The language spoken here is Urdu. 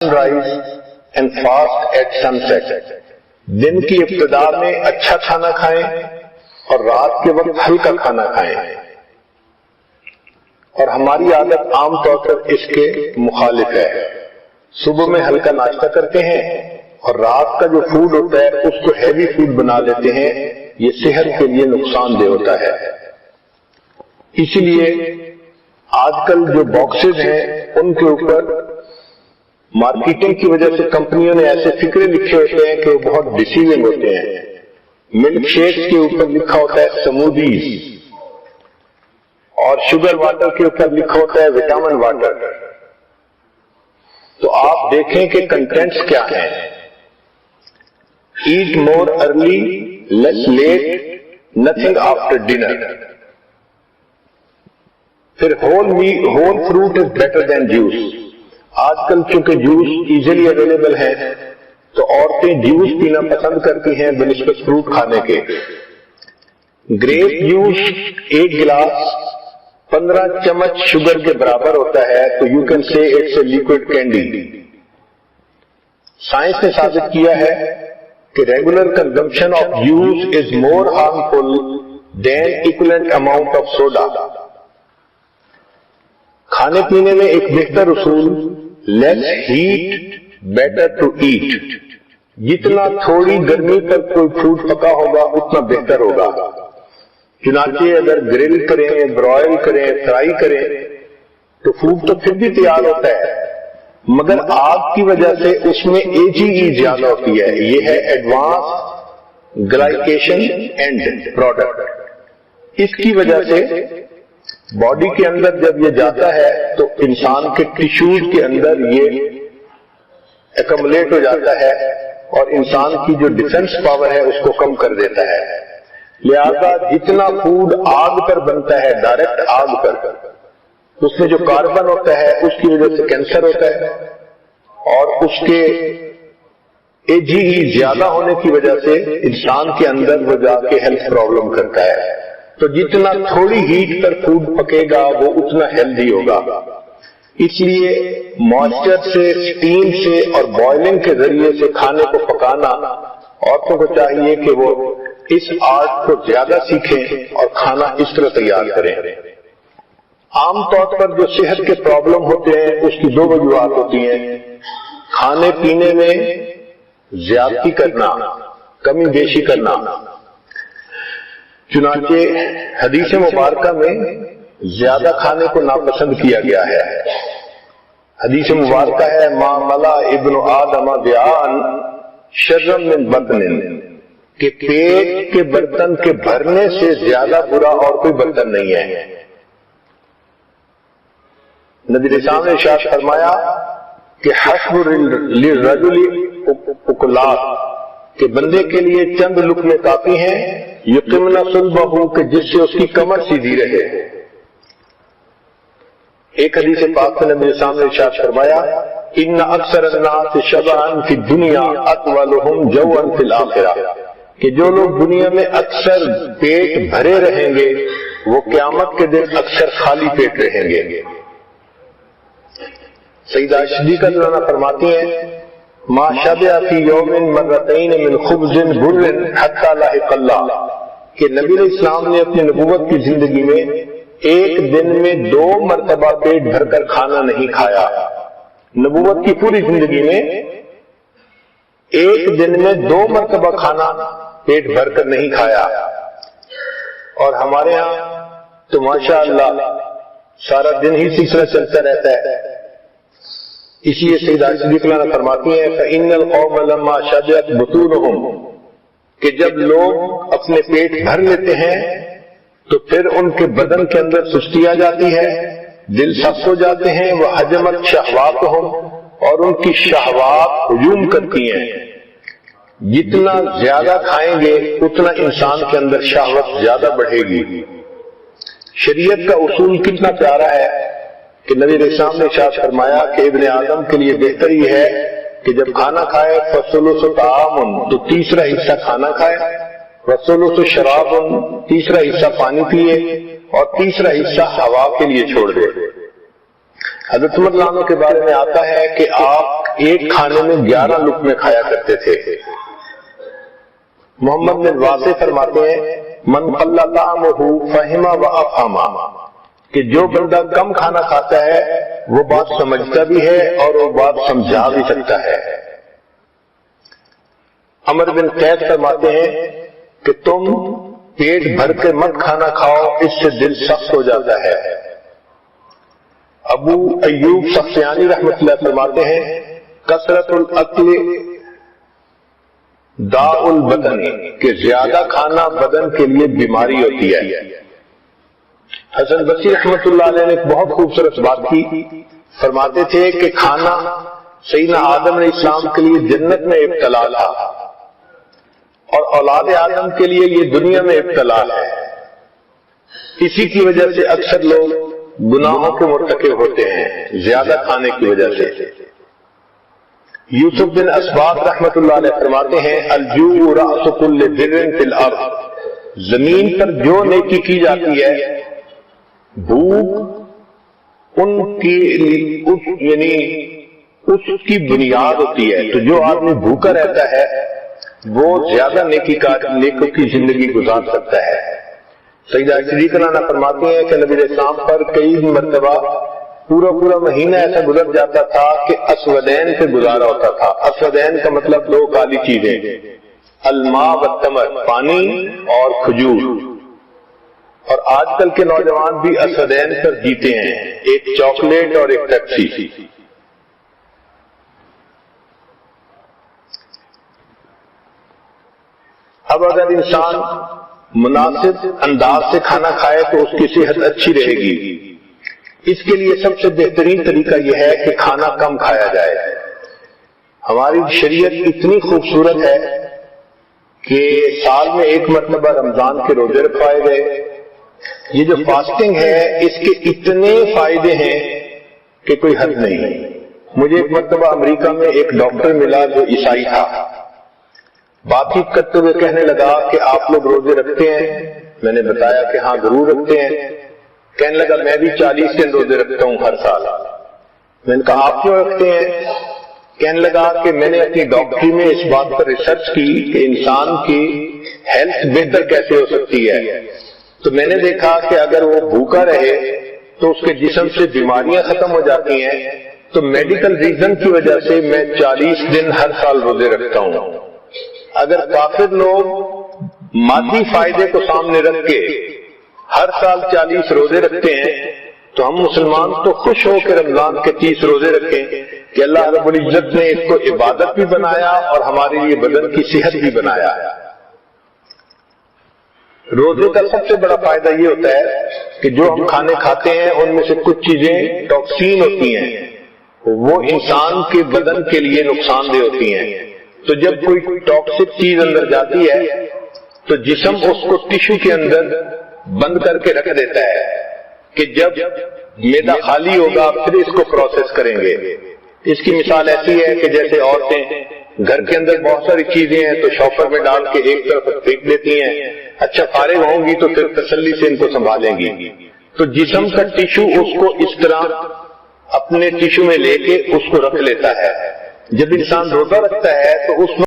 Rise and fast at sunset. دن کی ابتدا میں اچھا کھانا کھائیں اور رات کے وقت ہلکا کھانا کھائیں. اور ہماری عادت عام طور پر اس کے مخالف ہے. صبح میں ہلکا ناشتہ کرتے ہیں اور رات کا جو فوڈ ہوتا ہے اس کو ہیوی فوڈ بنا لیتے ہیں. یہ صحت کے لیے نقصان دہ ہوتا ہے. اسی لیے آج کل جو باکسز ہیں ان کے اوپر مارکیٹنگ کی وجہ سے کمپنیوں نے ایسے فکرے لکھے ہوتے ہیں کہ وہ بہت ڈیسیونگ ہوتے ہیں. ملک شیکس کے اوپر لکھا ہوتا ہے سمودیز اور شوگر واٹر کے اوپر لکھا ہوتا ہے وٹامن واٹر. تو آپ دیکھیں کہ کنٹینٹس کیا ہیں. Eat more early less late nothing after dinner. پھر whole fruit is better than juice. آج کل چونکہ جوس ایزیلی اویلیبل ہے تو عورتیں جوس پینا پسند کرتی ہیں بنسبت فروٹ کھانے کے. گریپ جوس ایک گلاس 15 چمچ شوگر کے برابر ہوتا ہے تو you can say it's a liquid candy. Science نے ثابت کیا ہے کہ regular consumption of juice is more harmful than equivalent amount of soda. کھانے پینے میں ایک بہتر اصول less heat better to eat. جتنا تھوڑی گرمی پر کوئی فوڈ پکا ہوگا اتنا بہتر ہوگا. چنانچہ اگر گرل کریں برائل کریں فرائی کریں تو فوڈ تو پھر بھی تیار ہوتا ہے مگر آگ کی وجہ سے اس میں AGE زیادہ ہوتی ہے. یہ ہے ایڈوانس گلائکیشن اینڈ پروڈکٹ. اس کی وجہ سے باڈی کے اندر جب یہ جاتا ہے تو انسان کے ٹیشوز کے اندر یہ ایکمولیٹ ہو جاتا ہے اور انسان کی جو ڈیفنس پاور ہے اس کو کم کر دیتا ہے. لہذا جتنا فوڈ آگ پر بنتا ہے ڈائریکٹ آگ پر اس میں جو کاربن ہوتا ہے اس کی وجہ سے کینسر ہوتا ہے اور اس کے AGE زیادہ ہونے کی وجہ سے انسان کے اندر وہ جا کے ہیلتھ پرابلم کرتا ہے. تو جتنا تھوڑی ہیٹ پر فوڈ پکے گا وہ اتنا ہیلدی ہوگا. اس لیے موئسچر سے اسٹیم سے اور بوائلنگ کے ذریعے سے کھانے کو پکانا عورتوں کو چاہیے کہ وہ اس آرٹ کو زیادہ سیکھیں اور کھانا اس طرح تیار کریں. عام طور پر جو صحت کے پرابلم ہوتے ہیں اس کی دو وجوہات ہوتی ہیں. کھانے پینے میں زیادتی کرنا کمی بیشی کرنا. چنانچہ حدیث مبارکہ میں زیادہ کھانے کو ناپسند کیا گیا ہے. حدیث مبارکہ ہے ما ملا ابن آدم بیان شرم من بطن, کہ پیٹ کے برتن کے بھرنے سے زیادہ برا اور کوئی برتن نہیں ہے. نبی اسلام نے ارشاد فرمایا کہ حسب للرجل اکلات, کہ بندے کے لیے چند لقمے کافی ہیں یقمن صلبہ, کہ جس سے اس کی کمر سیدھی رہے. ایک حدیث پاک میں نبی اسلام نے ارشاد فرمایا ان اکثر الناس شبعا فی الدنیا اطولهم جوعا فی الاخرہ, کہ جو لوگ دنیا میں اکثر پیٹ بھرے رہیں گے وہ قیامت کے دن اکثر خالی پیٹ رہیں گے. سیدہ صدیقہ رضی فرماتی ہیں ما شبع فی یوم مرتین من خبز بر حتی لاحق اللہ, کہ نبی علیہ السلام نے اپنی نبوت کی زندگی میں ایک دن میں 2 مرتبہ پیٹ بھر کر کھانا نہیں کھایا. نبوت کی پوری زندگی میں ایک دن میں 2 مرتبہ کھانا پیٹ بھر کر نہیں کھایا. اور ہمارے ہاں تو ماشاءاللہ سارا دن ہی سلسلہ چلتا رہتا ہے. اس لیے سیدہ صدیقہ فرماتی ہیں فَإِنَّ الْقَوْمَ لَمَّا شَبِعَتْ بُطُونُهُمْ, کہ جب لوگ اپنے پیٹ بھر لیتے ہیں تو پھر ان کے بدن کے اندر سستی آ جاتی ہے, دل سخت ہو جاتے ہیں. وَحَجَمَتْ شَهْوَاتُهُمْ, اور ان کی شہوات ہجوم کرتی ہیں. جتنا زیادہ کھائیں گے اتنا انسان کے اندر شہوت زیادہ بڑھے گی. شریعت کا اصول کتنا پیارا ہے کہ نبی علیہ السلام نے ارشاد فرمایا کہ ابن آدم کے لیے بہتر یہ ہے کہ جب کھانا کھائے فَثُلُثُ طَعَامٌ, تو تیسرا حصہ کھانا کھائے, وَثُلُثُ شَرَابٌ, تیسرا حصہ پانی پیے, اور تیسرا حصہ ہوا کے لیے چھوڑ دے. حضرت عمر کے بارے میں آتا ہے کہ آپ ایک کھانے میں 11 لقمے کھایا کرتے تھے۔ محمد بن واصع فرماتے ہیں من قل طعمہ فہم و افہم، کہ جو بندہ کم کھانا کھاتا ہے وہ بات سمجھتا بھی ہے اور وہ بات سمجھا بھی سکتا ہے۔ عمر بن قیس فرماتے ہیں کہ تم پیٹ بھر کے مت کھانا کھاؤ، اس سے دل سخت ہو جاتا ہے۔ ابو ایوب سختیانی رحمۃ اللہ فرماتے ہیں کثرت الاکل داء البدن، کہ زیادہ کھانا بدن کے لیے بیماری ہوتی ہے۔ حسن بصری رحمۃ اللہ علیہ نے ایک بہت خوبصورت بات کی، فرماتے تھے کہ کھانا سیدنا آدم علیہ السلام کے لیے جنت میں ابتلا تھا اور اولاد آدم کے لیے یہ دنیا میں ابتلا ہے۔ اسی کی وجہ سے اکثر لوگ گناہوں کے مرتکب ہوتے ہیں، زیادہ کھانے کی وجہ سے۔ یوسف بن اسباط رحمۃ اللہ علیہ فرماتے ہیں الجوع رأس کل بر فی الارض، زمین پر جو نیکی کی جاتی ہے بھوک ان کی یعنی اس کی بنیاد ہوتی ہے۔ تو جو آدمی بھوکا رہتا ہے وہ زیادہ نیکوں کی زندگی گزار سکتا ہے۔ سیدہ صدیقہ نانا فرماتے ہیں کہ نبی علیہ السلام پر کئی مرتبہ پورا مہینہ ایسا گزر جاتا تھا کہ اسودین سے گزارا ہوتا تھا۔ اسودین کا مطلب دو کالی چیزیں، الماء والتمر، پانی اور کھجور۔ اور آج کل کے نوجوان بھی اسودین پر جیتے ہیں، ایک چاکلیٹ اور ایک پیپسی۔ اب اگر انسان مناسب انداز سے کھانا کھائے تو اس کی صحت اچھی رہے گی۔ اس کے لیے سب سے بہترین طریقہ یہ ہے کہ کھانا کم کھایا جائے۔ ہماری شریعت اتنی خوبصورت ہے کہ سال میں ایک مرتبہ رمضان کے روزے رکھوائے گئے۔ یہ جو فاسٹنگ ہے اس کے اتنے فائدے ہیں کہ کوئی حد نہیں۔ مجھے ایک مرتبہ امریکہ میں ایک ڈاکٹر ملا جو عیسائی تھا، بات چیت کرتے ہوئے کہنے لگا کہ آپ لوگ روزے رکھتے ہیں؟ میں نے بتایا کہ ہاں ضرور رکھتے ہیں۔ کہنے لگا میں بھی 40 دن روزے رکھتا ہوں ہر سال۔ میں نے کہا آپ کیوں رکھتے ہیں؟ کہنے لگا کہ میں نے اپنی ڈاکٹری میں اس بات پر ریسرچ کی کہ انسان کی ہیلتھ بہتر کیسے ہو سکتی ہے، تو میں نے دیکھا کہ اگر وہ بھوکا رہے تو اس کے جسم سے بیماریاں ختم ہو جاتی ہیں، تو میڈیکل ریزن کی وجہ سے میں 40 دن ہر سال روزے رکھتا ہوں۔ اگر کافر لوگ مادی فائدے کو سامنے رکھ کے ہر سال 40 روزے رکھتے ہیں تو ہم مسلمان تو خوش ہو کے رمضان کے 30 روزے رکھیں کہ اللہ رب العزت نے اس کو عبادت بھی بنایا اور ہمارے لیے بدن کی صحت بھی بنایا۔ روزے کا سب سے بڑا فائدہ یہ ہوتا ہے کہ جو ہم کھانے کھاتے ہیں ان میں سے کچھ چیزیں ٹاکسین ہوتی ہیں، وہ انسان کے بدن کے لیے نقصان دہ ہوتی ہیں۔ تو جب کوئی ٹاکسک چیز اندر جاتی ہے تو جسم اس کو ٹشو کے اندر بند کر کے رکھ دیتا ہے کہ جب معدہ خالی ہوگا پھر اس کو پروسیس کریں گے۔ اس کی مثال ایسی ہے کہ جیسے عورتیں گھر کے اندر بہت ساری چیزیں ہیں تو شاپر میں ڈال کے ایک طرف پھینک دیتی ہیں، اچھا فارغ ہوں گی تو پھر تسلی سے ان کو سنبھالیں گی۔ تو جسم کا ٹشو اس کو اس طرح اپنے ٹشو میں لے کے اس کو رکھ لیتا ہے۔ جب انسان روزہ رکھتا ہے تو اس